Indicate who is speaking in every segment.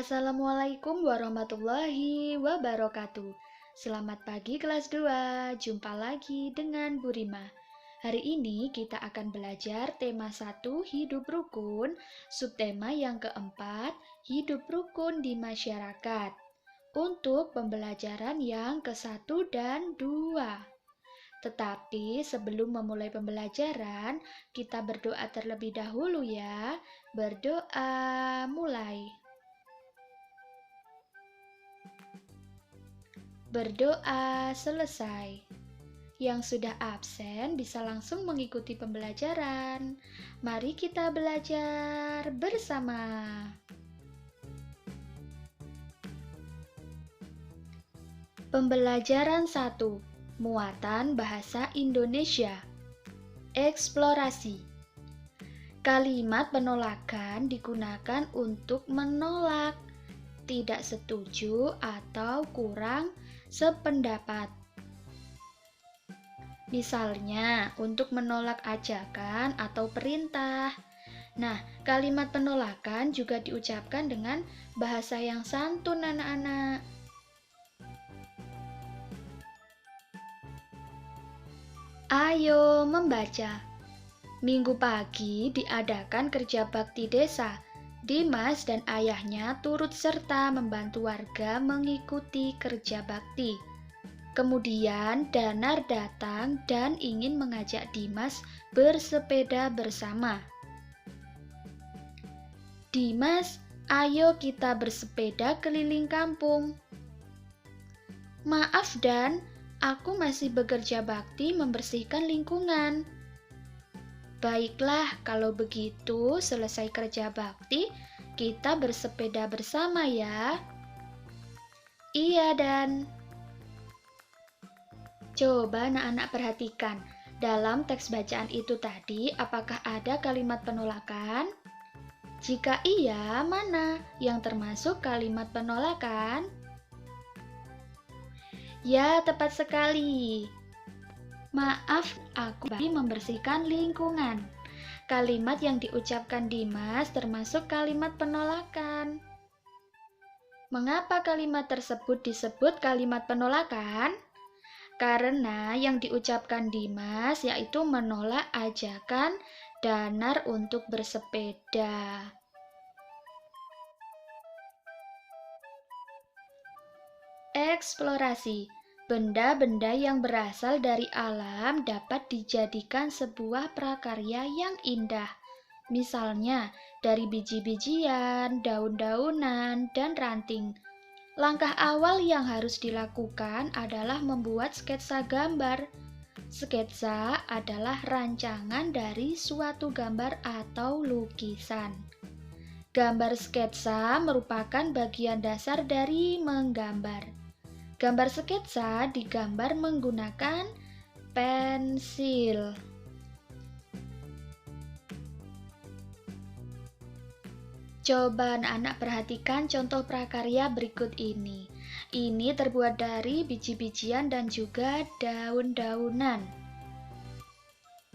Speaker 1: Assalamualaikum warahmatullahi wabarakatuh. Selamat pagi kelas 2. Jumpa lagi dengan Bu Rima. Hari ini kita akan belajar tema 1 hidup rukun, subtema yang keempat hidup rukun di masyarakat. Untuk pembelajaran yang ke-1 dan 2. Tetapi sebelum memulai pembelajaran, kita berdoa terlebih dahulu ya. Berdoa mulai. Berdoa selesai. Yang sudah absen bisa langsung mengikuti pembelajaran. Mari kita belajar bersama. Pembelajaran 1. Muatan bahasa Indonesia. Eksplorasi. Kalimat penolakan digunakan untuk menolak, tidak setuju atau kurang sependapat. Misalnya, untuk menolak ajakan atau perintah. Nah, kalimat penolakan juga diucapkan dengan bahasa yang santun, anak-anak. Ayo membaca. Minggu pagi diadakan kerja bakti desa. Dimas dan ayahnya turut serta membantu warga mengikuti kerja bakti. Kemudian Danar datang dan ingin mengajak Dimas bersepeda bersama. Dimas, ayo kita bersepeda keliling kampung. Maaf Dan, aku masih bekerja bakti membersihkan lingkungan. Baiklah, kalau begitu selesai kerja bakti, kita bersepeda bersama ya. Iya, Dan. Coba anak-anak perhatikan, dalam teks bacaan itu tadi, apakah ada kalimat penolakan? Jika iya, mana yang termasuk kalimat penolakan? Ya, tepat sekali. Maaf, aku membersihkan lingkungan. Kalimat yang diucapkan Dimas termasuk kalimat penolakan. Mengapa kalimat tersebut disebut kalimat penolakan? Karena yang diucapkan Dimas yaitu menolak ajakan Danar untuk bersepeda. Eksplorasi. Benda-benda yang berasal dari alam dapat dijadikan sebuah prakarya yang indah. Misalnya, dari biji-bijian, daun-daunan, dan ranting. Langkah awal yang harus dilakukan adalah membuat sketsa gambar. Sketsa adalah rancangan dari suatu gambar atau lukisan. Gambar sketsa merupakan bagian dasar dari menggambar. Gambar sketsa digambar menggunakan pensil. Coba anak-anak perhatikan contoh prakarya berikut ini. Ini terbuat dari biji-bijian dan juga daun-daunan.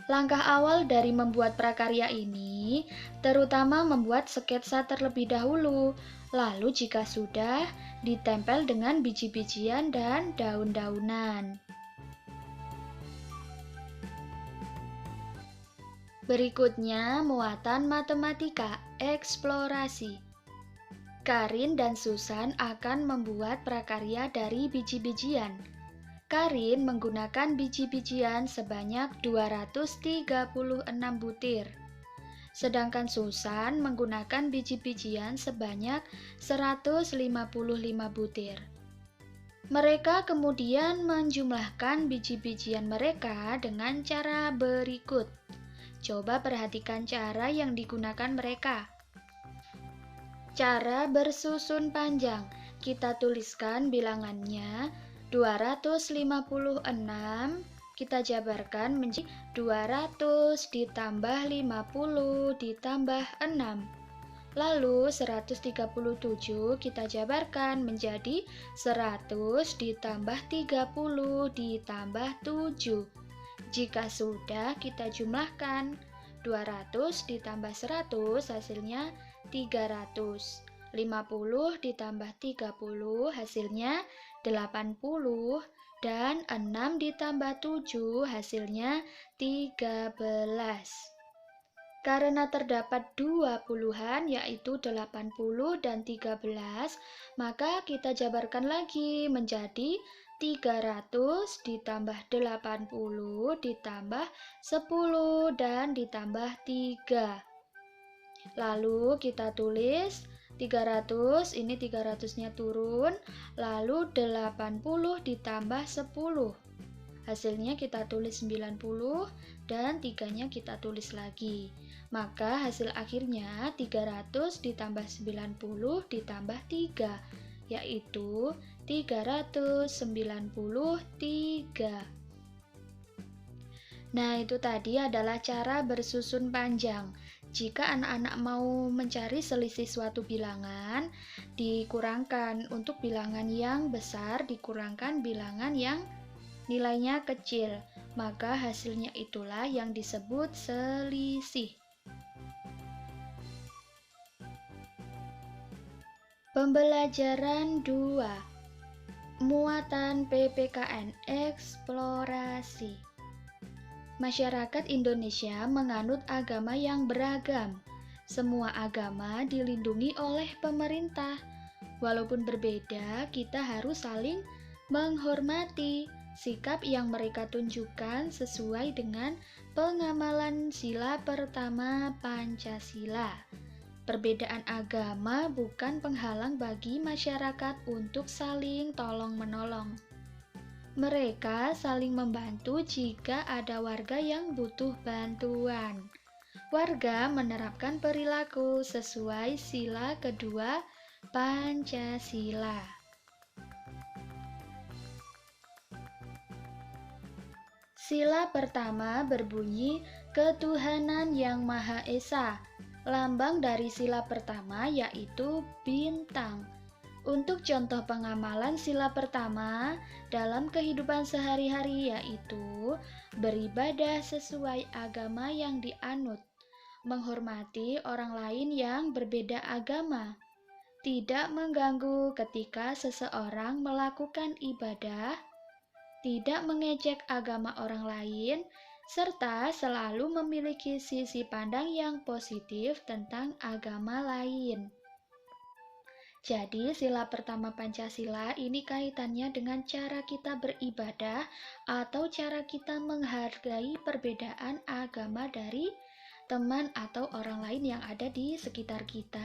Speaker 1: Langkah awal dari membuat prakarya ini, terutama membuat sketsa terlebih dahulu. Lalu jika sudah, ditempel dengan biji-bijian dan daun-daunan. Berikutnya, muatan matematika, eksplorasi. Karin dan Susan akan membuat prakarya dari biji-bijian. Karin menggunakan biji-bijian sebanyak 236 butir. Sedangkan Susan menggunakan biji-bijian sebanyak 155 butir. Mereka kemudian menjumlahkan biji-bijian mereka dengan cara berikut. Coba perhatikan cara yang digunakan mereka. Cara bersusun panjang. Kita tuliskan bilangannya 256, kita jabarkan menjadi 200 ditambah 50 ditambah 6. Lalu 137 kita jabarkan menjadi 100 ditambah 30 ditambah 7. Jika sudah, kita jumlahkan 200 ditambah 100 hasilnya 300. 50 ditambah 30 hasilnya 80, dan 6 ditambah 7 hasilnya 13. Karena terdapat dua puluhan yaitu 80 dan 13, maka kita jabarkan lagi menjadi 300 ditambah 80 ditambah 10 dan ditambah 3. Lalu kita tulis 300, ini 300-nya turun, lalu 80 ditambah 10. Hasilnya kita tulis 90 dan 3-nya kita tulis lagi. Maka hasil akhirnya 300 ditambah 90 ditambah 3, yaitu 393. Nah, itu tadi adalah cara bersusun panjang. Jika anak-anak mau mencari selisih suatu bilangan, dikurangkan untuk bilangan yang besar, dikurangkan bilangan yang nilainya kecil, maka hasilnya itulah yang disebut selisih. Pembelajaran 2. Muatan PPKN Eksplorasi. Masyarakat Indonesia menganut agama yang beragam. Semua agama dilindungi oleh pemerintah. Walaupun berbeda, kita harus saling menghormati. Sikap yang mereka tunjukkan sesuai dengan pengamalan sila pertama Pancasila. Perbedaan agama bukan penghalang bagi masyarakat untuk saling tolong-menolong. Mereka saling membantu jika ada warga yang butuh bantuan. Warga menerapkan perilaku sesuai sila kedua Pancasila. Sila pertama berbunyi ketuhanan yang Maha Esa. Lambang dari sila pertama yaitu bintang. Untuk contoh pengamalan sila pertama dalam kehidupan sehari-hari yaitu beribadah sesuai agama yang dianut, menghormati orang lain yang berbeda agama, tidak mengganggu ketika seseorang melakukan ibadah, tidak mengejek agama orang lain, serta selalu memiliki sisi pandang yang positif tentang agama lain. Jadi, sila pertama Pancasila ini kaitannya dengan cara kita beribadah atau cara kita menghargai perbedaan agama dari teman atau orang lain yang ada di sekitar kita.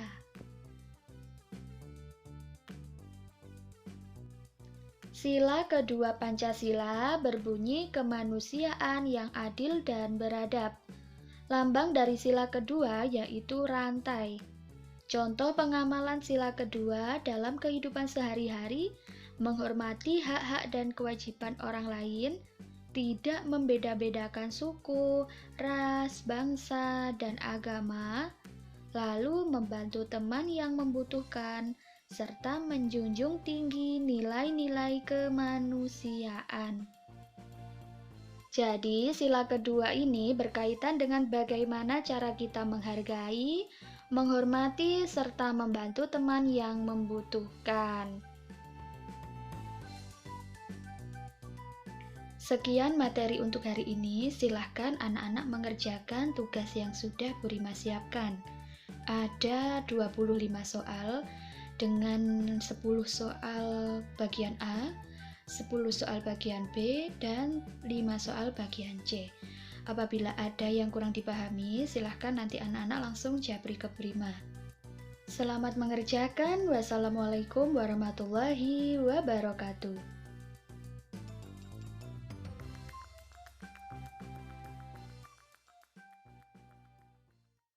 Speaker 1: Sila kedua Pancasila berbunyi kemanusiaan yang adil dan beradab. Lambang dari sila kedua yaitu rantai. Contoh pengamalan sila kedua dalam kehidupan sehari-hari, menghormati hak-hak dan kewajiban orang lain, tidak membeda-bedakan suku, ras, bangsa, dan agama, lalu membantu teman yang membutuhkan, serta menjunjung tinggi nilai-nilai kemanusiaan. Jadi, sila kedua ini berkaitan dengan bagaimana cara kita menghargai, menghormati, serta membantu teman yang membutuhkan. Sekian materi untuk hari ini. Silahkan anak-anak mengerjakan tugas yang sudah Bu Rima siapkan. Ada 25 soal dengan 10 soal bagian A, 10 soal bagian B, dan 5 soal bagian C. Apabila ada yang kurang dipahami, silahkan nanti anak-anak langsung japri ke Bu Rima. Selamat mengerjakan. Wassalamualaikum warahmatullahi wabarakatuh.